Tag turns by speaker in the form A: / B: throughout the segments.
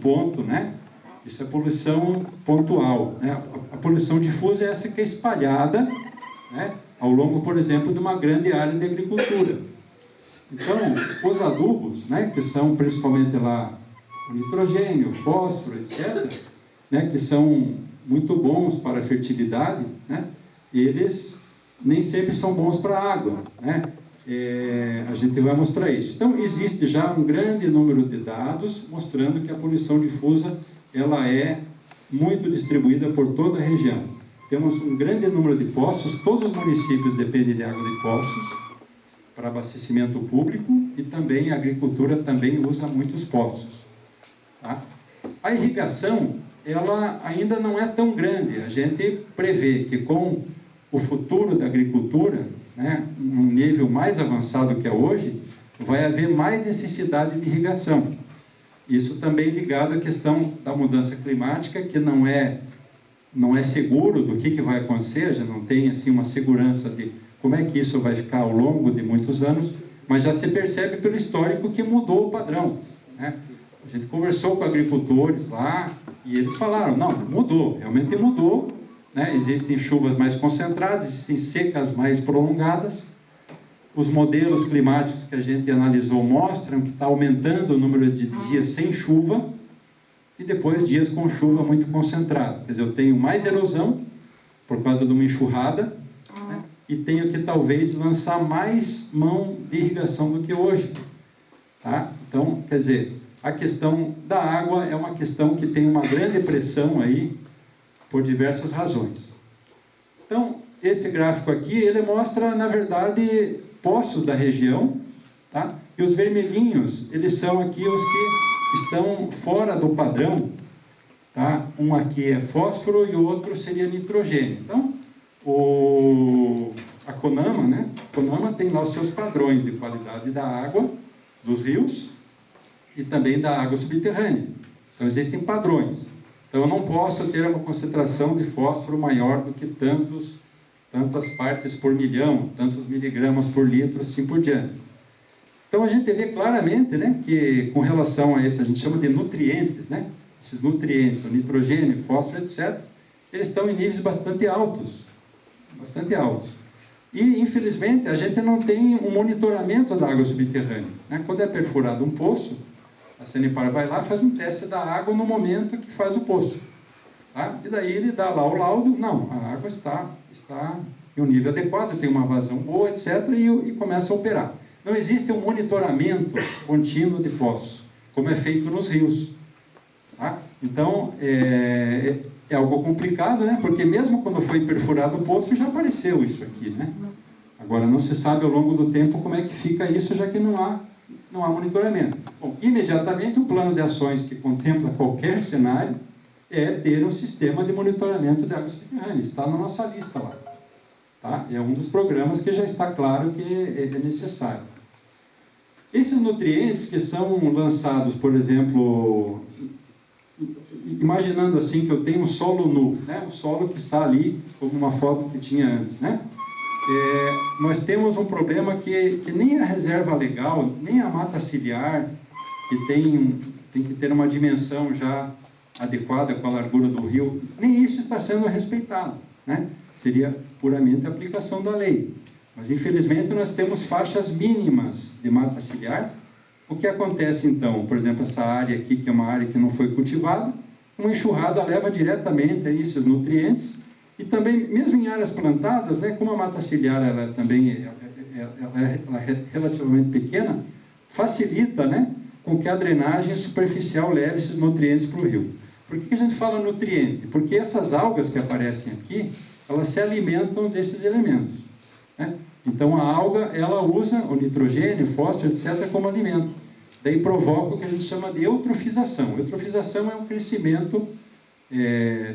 A: ponto, né? Isso é poluição pontual, né? A poluição difusa é essa que é espalhada, né, ao longo, por exemplo, de uma grande área de agricultura. Então, os adubos, né, que são principalmente lá o nitrogênio, o fósforo, etc., né, que são muito bons para a fertilidade, né, eles nem sempre são bons para a água, né? A gente vai mostrar isso. Então, existe já um grande número de dados mostrando que a poluição difusa ela é muito distribuída por toda a região. Temos um grande número de poços, todos os municípios dependem de água de poços para abastecimento público e também a agricultura também usa muitos poços. Tá? A irrigação, ela ainda não é tão grande. A gente prevê que com o futuro da agricultura, né, um nível mais avançado que é hoje, vai haver mais necessidade de irrigação. Isso também ligado à questão da mudança climática, que não é seguro do que vai acontecer, já não tem assim uma segurança de como é que isso vai ficar ao longo de muitos anos, mas já se percebe pelo histórico que mudou o padrão, né? A gente conversou com agricultores lá e eles falaram, não, mudou, realmente mudou, né? Existem chuvas mais concentradas, existem secas mais prolongadas. Os modelos climáticos que a gente analisou mostram que está aumentando o número de dias sem chuva e depois dias com chuva muito concentrada. Quer dizer, eu tenho mais erosão por causa de uma enxurrada, né? E tenho que talvez lançar mais mão de irrigação do que hoje. Tá? Então, quer dizer, a questão da água é uma questão que tem uma grande pressão aí por diversas razões. Então, esse gráfico aqui, ele mostra, na verdade, poços da região, tá? E os vermelhinhos, eles são aqui os que estão fora do padrão, tá? Um aqui é fósforo e o outro seria nitrogênio. Então, a CONAMA, né? A CONAMA tem lá os seus padrões de qualidade da água, dos rios e também da água subterrânea. Então, existem padrões. Então, eu não posso ter uma concentração de fósforo maior do que tantas partes por milhão, tantos miligramas por litro, assim por diante. Então, a gente vê claramente, né, que com relação a isso, a gente chama de nutrientes, né? Esses nutrientes, o nitrogênio, fósforo, etc., eles estão em níveis bastante altos. Bastante altos. E, infelizmente, a gente não tem um monitoramento da água subterrânea, né? Quando é perfurado um poço, a Sanepar vai lá e faz um teste da água no momento que faz o poço. Tá? E daí ele dá lá o laudo, não, a água está em um nível adequado, tem uma vazão boa, etc., e começa a operar. Não existe um monitoramento contínuo de poços, como é feito nos rios. Tá? Então, é algo complicado, né? Porque mesmo quando foi perfurado o poço, já apareceu isso aqui, né? Agora, não se sabe ao longo do tempo como é que fica isso, já que não há monitoramento. Bom, imediatamente, o plano de ações que contempla qualquer cenário é ter um sistema de monitoramento de água subterrânea. Está na nossa lista lá. Tá? É um dos programas que já está claro que é necessário. Esses nutrientes que são lançados, por exemplo, imaginando assim que eu tenho um solo nu, né? Um solo que está ali, como uma foto que tinha antes, né? Nós temos um problema que nem a reserva legal, nem a mata ciliar, que tem que ter uma dimensão já adequada com a largura do rio, nem isso está sendo respeitado, né? Seria puramente a aplicação da lei. Mas, infelizmente, nós temos faixas mínimas de mata ciliar. O que acontece, então? Por exemplo, essa área aqui, que é uma área que não foi cultivada, uma enxurrada leva diretamente a esses nutrientes. E também, mesmo em áreas plantadas, né, como a mata ciliar ela também é relativamente pequena, facilita, né, com que a drenagem superficial leve esses nutrientes para o rio. Por que a gente fala nutriente? Porque essas algas que aparecem aqui, elas se alimentam desses elementos, né? Então, a alga, ela usa o nitrogênio, fósforo, etc., como alimento. Daí provoca o que a gente chama de eutrofização. Eutrofização é um crescimento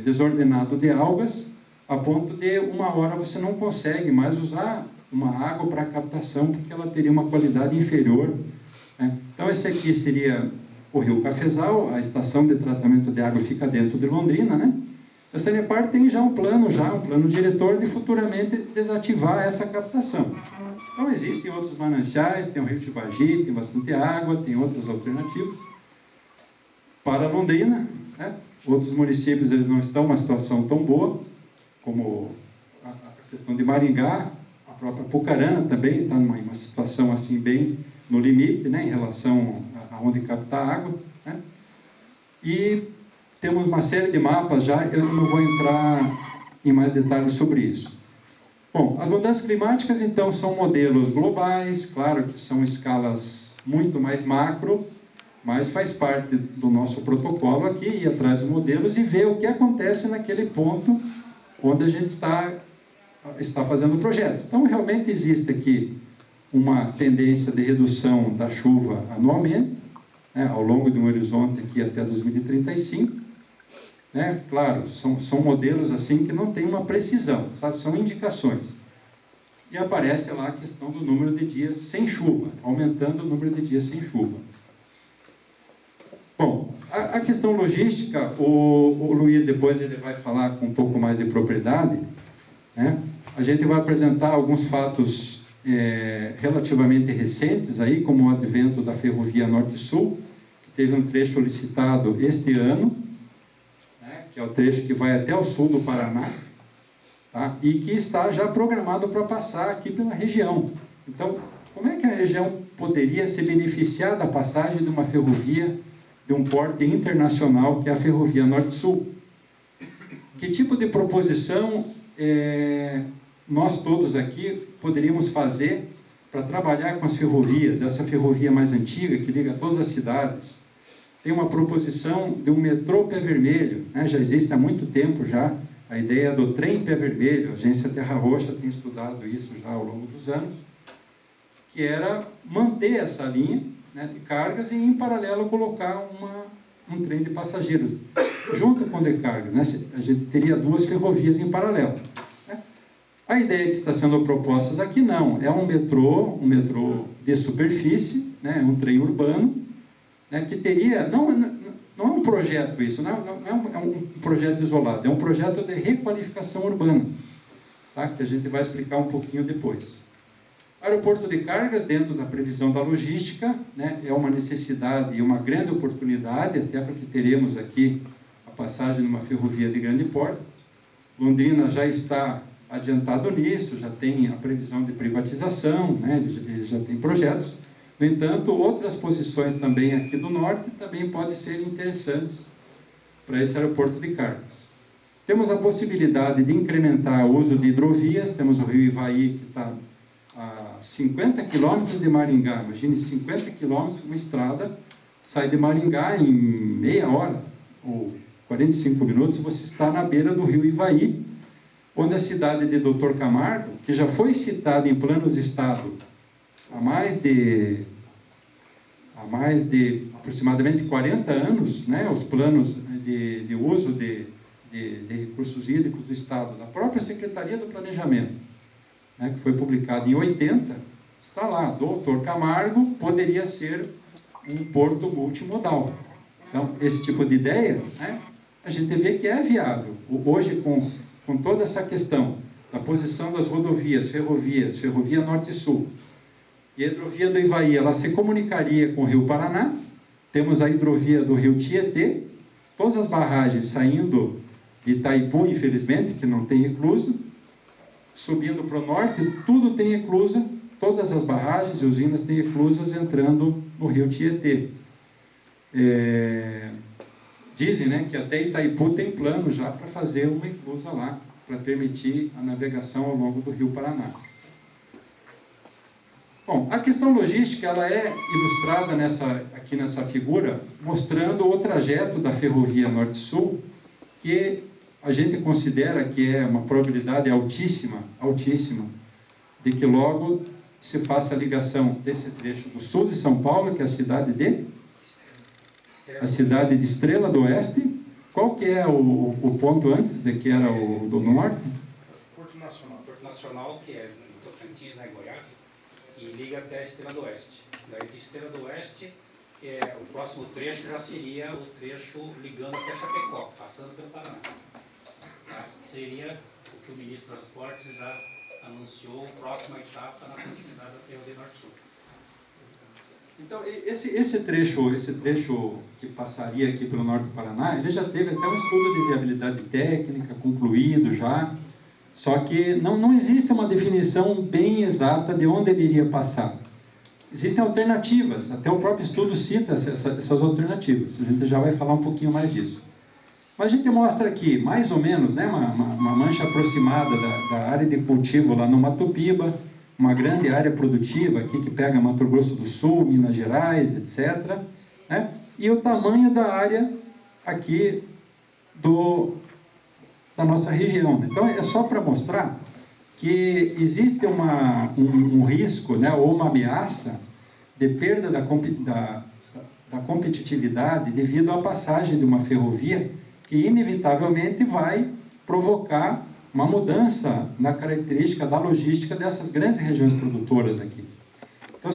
A: desordenado de algas, a ponto de uma hora você não consegue mais usar uma água para captação, porque ela teria uma qualidade inferior, né? Então, esse aqui seria o Rio Cafezal, a estação de tratamento de água fica dentro de Londrina, né? A Sanepar tem já um plano diretor de futuramente desativar essa captação. Então, existem outros mananciais, tem o Rio Tibagi, tem bastante água, tem outras alternativas. para Londrina, né? Outros municípios eles não estão numa situação tão boa, como a questão de Maringá, a própria Pucarana também está numa situação assim bem no limite, né, em relação a onde captar água, né? E temos uma série de mapas já, eu não vou entrar em mais detalhes sobre isso. Bom, as mudanças climáticas, então, são modelos globais, claro que são escalas muito mais macro, mas faz parte do nosso protocolo aqui, ir atrás dos modelos e ver o que acontece naquele ponto onde a gente está fazendo o projeto. Então, realmente existe aqui uma tendência de redução da chuva anualmente, né, ao longo de um horizonte aqui até 2035. Né? Claro, são modelos assim que não tem uma precisão, sabe? São indicações. E aparece lá a questão do número de dias sem chuva, aumentando o número de dias sem chuva. Bom, a questão logística, o Luiz depois ele vai falar com um pouco mais de propriedade, né? A gente vai apresentar alguns fatos relativamente recentes, aí, como o advento da ferrovia Norte-Sul, que teve um trecho licitado este ano, né, que é o trecho que vai até o sul do Paraná, tá? E que está já programado para passar aqui pela região. Então, como é que a região poderia se beneficiar da passagem de uma ferrovia de um porte internacional, que é a ferrovia Norte-Sul? Que tipo de proposição nós todos aqui poderíamos fazer para trabalhar com as ferrovias, essa ferrovia mais antiga que liga todas as cidades? Tem uma proposição de um metrô pé vermelho, né? Já existe há muito tempo já a ideia do trem pé vermelho, a agência Terra Roxa tem estudado isso já ao longo dos anos, que era manter essa linha, né, de cargas e em paralelo colocar um trem de passageiros, junto com o de cargas, né? A gente teria duas ferrovias em paralelo. A ideia que está sendo proposta aqui não, é um metrô de superfície, né, um trem urbano, né, que teria, não é um projeto isso, não é um projeto isolado, é um projeto de requalificação urbana, tá, que a gente vai explicar um pouquinho depois. Aeroporto de cargas, dentro da previsão da logística, né, é uma necessidade e uma grande oportunidade, até porque teremos aqui a passagem de uma ferrovia de grande porte. Londrina já está adiantado nisso, já tem a previsão de privatização, né, ele já tem projetos. No entanto, outras posições também aqui do norte também podem ser interessantes para esse aeroporto de cargas. Temos a possibilidade de incrementar o uso de hidrovias, temos o rio Ivaí, que está a 50 quilômetros de Maringá, imagine 50 quilômetros, uma estrada, sai de Maringá em meia hora, ou 45 minutos, você está na beira do rio Ivaí, onde a cidade de Dr. Camargo, que já foi citada em planos de estado há mais de aproximadamente 40 anos, né, os planos de uso de recursos hídricos do estado, da própria Secretaria do Planejamento, né, que foi publicado em 80, está lá, Dr. Camargo poderia ser um porto multimodal. Então, esse tipo de ideia, né, a gente vê que é viável. Hoje, com toda essa questão da posição das rodovias, ferrovia Norte e Sul, e a hidrovia do Ivaí, ela se comunicaria com o Rio Paraná, temos a hidrovia do Rio Tietê, todas as barragens saindo de Itaipu, infelizmente, que não tem eclusa, subindo para o norte, tudo tem eclusa, todas as barragens e usinas têm eclusas entrando no Rio Tietê. Dizem, né, que até Itaipu tem plano já para fazer uma eclusa lá, para permitir a navegação ao longo do Rio Paraná. Bom, a questão logística ela é ilustrada aqui nessa figura, mostrando o trajeto da ferrovia Norte-Sul, que a gente considera que é uma probabilidade altíssima, de que logo se faça a ligação desse trecho do sul de São Paulo, que é a cidade de Estrela do Oeste. Qual que é o ponto antes de que era o do norte?
B: Porto Nacional, que é em Tocantins, né, Goiás, e liga até a Estrela do Oeste. Daí de Estrela do Oeste, o próximo trecho já seria o trecho ligando até Chapecó, passando pelo Paraná. Seria o que o ministro dos Transportes já anunciou, a próxima etapa na continuidade da ferrovia Norte-Sul.
A: Então, esse trecho que passaria aqui pelo norte do Paraná, ele já teve até um estudo de viabilidade técnica concluído já, só que não existe uma definição bem exata de onde ele iria passar. Existem alternativas, até o próprio estudo cita essas alternativas, a gente já vai falar um pouquinho mais disso. Mas a gente mostra aqui, mais ou menos, né, uma mancha aproximada da área de cultivo lá no Mato Piba, uma grande área produtiva aqui que pega Mato Grosso do Sul, Minas Gerais, etc. Né? E o tamanho da área aqui da nossa região. Então, é só para mostrar que existe um risco, né, ou uma ameaça de perda da competitividade devido à passagem de uma ferrovia que inevitavelmente vai provocar uma mudança na característica da logística dessas grandes regiões produtoras aqui.